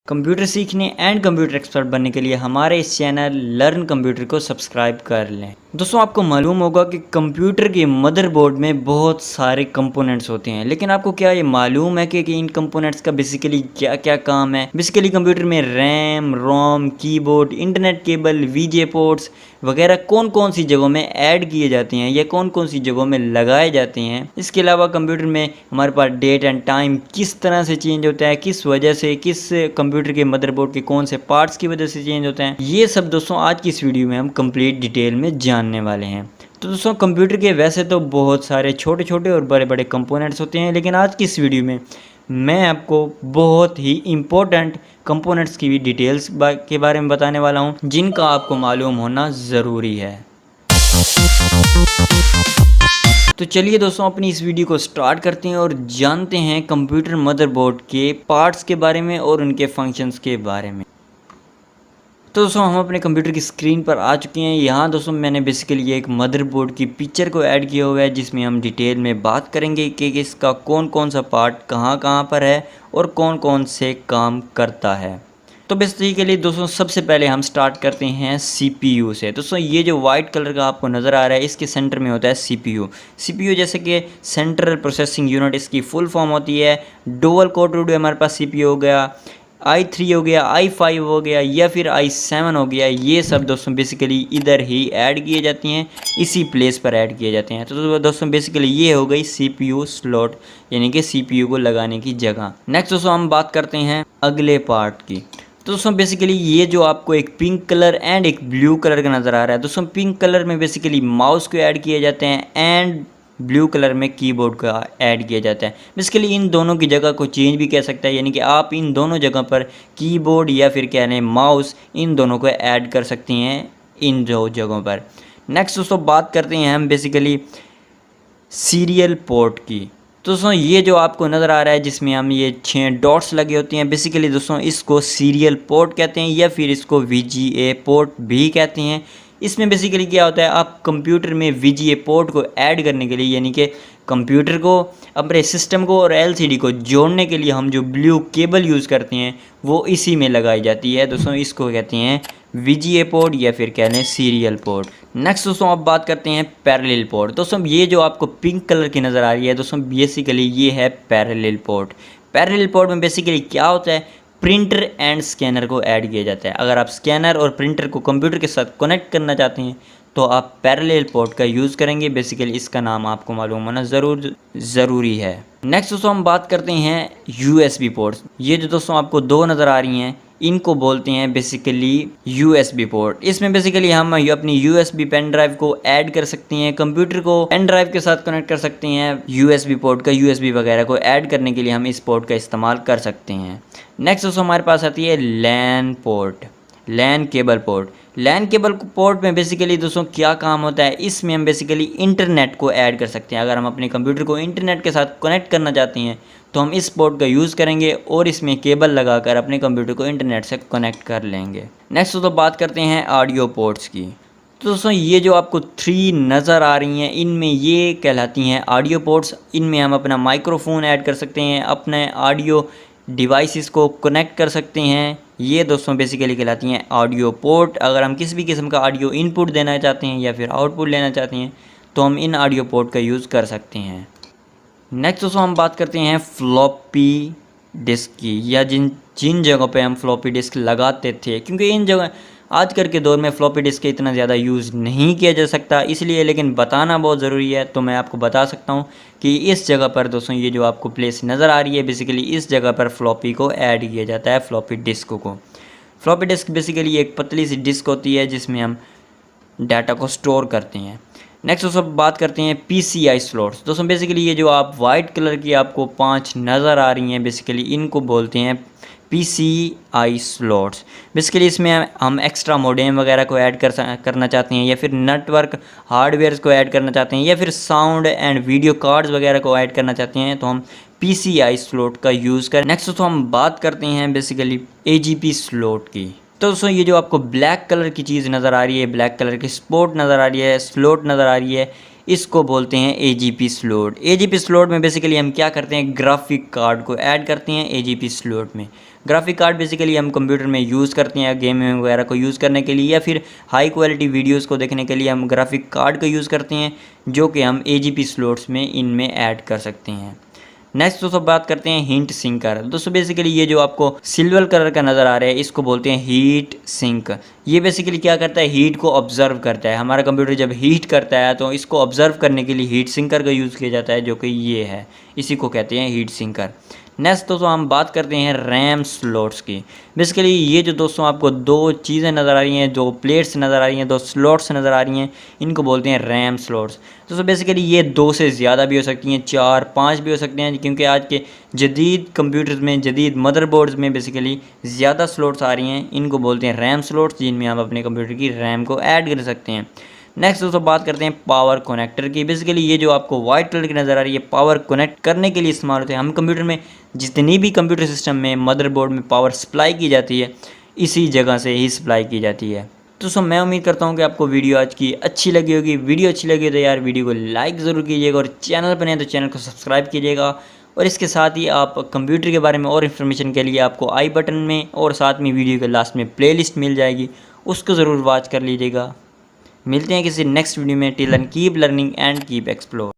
Computer सीखने and computer expert बनने के लिए हमारे इस चैनल लर्न कंप्यूटर को सब्सक्राइब कर लें। दोस्तों, आपको मालूम होगा कि कंप्यूटर के मदरबोर्ड में बहुत सारे कंपोनेंट्स होते हैं, लेकिन आपको क्या ये मालूम है कि इन कंपोनेंट्स का बेसिकली क्या क्या काम है। बेसिकली कंप्यूटर में रैम, रोम, कीबोर्ड, इंटरनेट केबल, वीजे पोर्ट्स वगैरह कौन कौन सी जगहों में ऐड किए जाते हैं या कौन कौन सी जगहों में लगाए जाते हैं। इसके अलावा कंप्यूटर में हमारे पास डेट एंड टाइम किस तरह से चेंज होता है, किस वजह से, किस कंप्यूटर के मदरबोर्ड के कौन से पार्ट्स की वजह से चेंज होते हैं, ये सब दोस्तों आज की इस वीडियो में हम कंप्लीट डिटेल में जानने वाले हैं। तो दोस्तों, कंप्यूटर के वैसे तो बहुत सारे छोटे छोटे और बड़े बड़े कंपोनेंट्स होते हैं, लेकिन आज की इस वीडियो में मैं आपको बहुत ही इम्पोर्टेंट कंपोनेंट्स की भी डिटेल्स के बारे में बताने वाला हूं, जिनका आपको मालूम होना ज़रूरी है। तो चलिए दोस्तों, अपनी इस वीडियो को स्टार्ट करते हैं और जानते हैं कंप्यूटर मदरबोर्ड के पार्ट्स के बारे में और उनके फंक्शंस के बारे में। तो दोस्तों, हम अपने कंप्यूटर की स्क्रीन पर आ चुके हैं। यहाँ दोस्तों मैंने बेसिकली एक मदरबोर्ड की पिक्चर को ऐड किया हुआ है, जिसमें हम डिटेल में बात करेंगे कि इसका कौन कौन सा पार्ट कहाँ कहाँ पर है और कौन कौन से काम करता है। तो बेसिकली दोस्तों, सबसे पहले हम स्टार्ट करते हैं CPU से। दोस्तों, ये जो वाइट कलर का आपको नज़र आ रहा है, इसके सेंटर में होता है CPU जैसे कि सेंट्रल प्रोसेसिंग यूनिट इसकी फुल फॉर्म होती है। डुअल कोटेड हमारे पास CPU हो गया, i3 हो गया, i5 हो गया या फिर i7 हो गया। ये सब दोस्तों बेसिकली इधर ही ऐड किए जाती हैं, इसी प्लेस पर ऐड किए जाते हैं। तो दोस्तों बेसिकली ये हो गई CPU स्लॉट, यानी कि CPU को लगाने की जगह। नेक्स्ट दोस्तों हम बात करते हैं अगले पार्ट की। तो दोस्तों बेसिकली ये जो आपको एक पिंक कलर एंड एक ब्लू कलर का नज़र आ रहा है, दोस्तों पिंक कलर में बेसिकली माउस को ऐड किए जाते हैं एंड ब्लू कलर में कीबोर्ड का ऐड किया जाता है। बेसिकली इन दोनों की जगह को चेंज भी कह सकता है, यानी कि आप इन दोनों जगह पर कीबोर्ड या फिर क्या है माउस, इन दोनों को ऐड कर सकती हैं इन दो जगहों पर। नेक्स्ट दोस्तों बात करते हैं हम बेसिकली सीरियल पोर्ट की। तो दोस्तों ये जो आपको नज़र आ रहा है, जिसमें हम ये 6 डॉट्स लगे होती हैं, बेसिकली दोस्तों इसको सीरियल पोर्ट कहते हैं या फिर इसको VGA पोर्ट भी कहते हैं। इसमें बेसिकली क्या होता है, आप कंप्यूटर में VGA पोर्ट को ऐड करने के लिए, यानी कि कंप्यूटर को, अपने सिस्टम को और LCD को जोड़ने के लिए हम जो ब्लू केबल यूज़ करते हैं वो इसी में लगाई जाती है। दोस्तों इसको कहते हैं VGA पोर्ट या फिर कह लें सीरियल पोर्ट। नेक्स्ट दोस्तों अब बात करते हैं पैरेलल पोर्ट। दोस्तों ये जो आपको पिंक कलर की नज़र आ रही है, दोस्तों बेसिकली ये है पैरेलल पोर्ट। पैरेलल पोर्ट में बेसिकली क्या होता है, प्रिंटर एंड स्कैनर को ऐड किया जाता है। अगर आप स्कैनर और प्रिंटर को कंप्यूटर के साथ कनेक्ट करना चाहते हैं तो आप पैरेलल पोर्ट का यूज़ करेंगे। बेसिकली इसका नाम आपको मालूम होना ज़रूरी है। नेक्स्ट दोस्तों हम बात करते हैं USB पोर्ट्स। ये जो दोस्तों आपको दो नज़र आ रही हैं, इनको बोलते हैं बेसिकली USB पोर्ट। इसमें बेसिकली हम अपनी USB पेन ड्राइव को ऐड कर सकते हैं, कंप्यूटर को पेन ड्राइव के साथ कनेक्ट कर सकते हैं। USB पोर्ट का USB वगैरह को ऐड करने के लिए हम इस पोर्ट का इस्तेमाल कर सकते हैं। नेक्स्ट दोस्तों हमारे पास आती है LAN port, LAN cable port. LAN cable port में बेसिकली दोस्तों क्या काम होता है, इसमें हम बेसिकली इंटरनेट को ऐड कर सकते हैं। अगर हम अपने कंप्यूटर को इंटरनेट के साथ कनेक्ट करना चाहते हैं तो हम इस पोर्ट का यूज़ करेंगे और इसमें केबल लगाकर अपने कंप्यूटर को इंटरनेट से कनेक्ट कर लेंगे। नेक्स्ट दोस्तों बात करते हैं ऑडियो पोर्ट्स की। तो दोस्तों ये जो आपको 3 नज़र आ रही हैं, इनमें ये कहलाती हैं ऑडियो पोर्ट्स। इनमें हम अपना माइक्रोफोन ऐड कर सकते हैं, अपने ऑडियो डिवाइसेस को कनेक्ट कर सकते हैं। ये दोस्तों बेसिकली कहलाती हैं ऑडियो पोर्ट। अगर हम किसी भी किस्म का ऑडियो इनपुट देना चाहते हैं या फिर आउटपुट लेना चाहते हैं तो हम इन ऑडियो पोर्ट का यूज़ कर सकते हैं। नेक्स्ट दोस्तों हम बात करते हैं फ्लॉपी डिस्क की, या जिन जगहों पे हम फ्लॉपी डिस्क लगाते थे, क्योंकि इन जगह आजकल के दौर में फ्लॉपी डिस्क का इतना ज़्यादा यूज़ नहीं किया जा सकता, इसलिए लेकिन बताना बहुत ज़रूरी है। तो मैं आपको बता सकता हूँ कि इस जगह पर दोस्तों ये जो आपको प्लेस नज़र आ रही है, बेसिकली इस जगह पर फ्लॉपी को ऐड किया जाता है, फ्लॉपी डिस्क को। फ्लॉपी डिस्क बेसिकली एक पतली सी डिस्क होती है जिसमें हम डाटा को स्टोर करते हैं। नेक्स्ट दोस्तों बात करते हैं PCI स्लॉट्स। दोस्तों बेसिकली ये जो आप वाइट कलर की आपको 5 नज़र आ रही हैं, बेसिकली इनको बोलते हैं PCI स्लॉट्स। बेसिकली इसमें हम एक्स्ट्रा मॉडेम वगैरह को ऐड करना चाहते हैं या फिर नेटवर्क हार्डवेयर को ऐड करना चाहते हैं या फिर साउंड एंड वीडियो कार्ड्स वगैरह को ऐड करना चाहते हैं तो हम PCI स्लॉट का यूज़ करें। नेक्स्ट दोस्तों हम बात करते हैं बेसिकली AGP स्लॉट की। तो दोस्तों ये जो आपको ब्लैक कलर की चीज़ नज़र आ रही है, ब्लैक कलर की स्लॉट नज़र आ रही है, स्लॉट नज़र आ रही है, इसको बोलते हैं AGP स्लॉट। AGP स्लॉट में बेसिकली हम क्या करते हैं, ग्राफिक कार्ड को ऐड करते हैं AGP स्लॉट में। ग्राफिक कार्ड बेसिकली हम कंप्यूटर में यूज़ करते हैं गेमिंग वगैरह को यूज़ करने के लिए, या फिर हाई क्वालिटी वीडियोस को देखने के लिए हम ग्राफिक कार्ड का यूज़ करते हैं, जो कि हम AGP स्लॉट्स में इनमें ऐड कर सकते हैं। नेक्स्ट दोस्तों बात करते हैं हीट सिंकर। दोस्तों बेसिकली ये जो आपको सिल्वर कलर का नज़र आ रहा है इसको बोलते हैं हीट सिंक। ये बेसिकली क्या करता है, हीट को ऑब्जर्व करता है। हमारा कंप्यूटर जब हीट करता है तो इसको ऑब्जर्व करने के लिए हीट सिंकर का यूज़ किया जाता है, जो कि ये है, इसी को कहते हैं हीट सिंकर। नेक्स्ट दोस्तों हम बात करते हैं रैम स्लॉट्स की। बेसिकली ये जो दोस्तों आपको दो चीज़ें नज़र आ रही हैं, दो प्लेट्स नज़र आ रही हैं, दो स्लॉट्स नज़र आ रही हैं, इनको बोलते हैं रैम स्लॉट्स। दोस्तों बेसिकली ये 2 से ज़्यादा भी हो सकती हैं, 4, 5 भी हो सकते हैं, क्योंकि आज के जदीद कंप्यूटर्स में, जदीद मदरबोर्ड्स में बेसिकली ज़्यादा स्लॉट्स आ रही हैं, इनको बोलते हैं रैम स्लॉट्स, जिनमें हम अपने कंप्यूटर की रैम को ऐड कर सकते हैं। नेक्स्ट दोस्तों बात करते हैं पावर कनेक्टर की। बेसिकली ये जो आपको वाइट कलर की नज़र आ रही है, पावर कनेक्ट करने के लिए इस्तेमाल होते हैं। हम कंप्यूटर में जितनी भी कंप्यूटर सिस्टम में मदरबोर्ड में पावर सप्लाई की जाती है, इसी जगह से ही सप्लाई की जाती है। दोस्तों मैं उम्मीद करता हूँ कि आपको वीडियो आज की अच्छी लगी होगी। वीडियो अच्छी लगी तो यार वीडियो को लाइक ज़रूर कीजिएगा, और चैनल पर नहीं तो चैनल को सब्सक्राइब कीजिएगा। और इसके साथ ही आप कंप्यूटर के बारे में और इन्फॉर्मेशन के लिए आपको आई बटन में और साथ में वीडियो के लास्ट में प्लेलिस्ट मिल जाएगी, उसको ज़रूर वॉच कर लीजिएगा। मिलते हैं किसी नेक्स्ट वीडियो में। Till then keep learning and keep explore.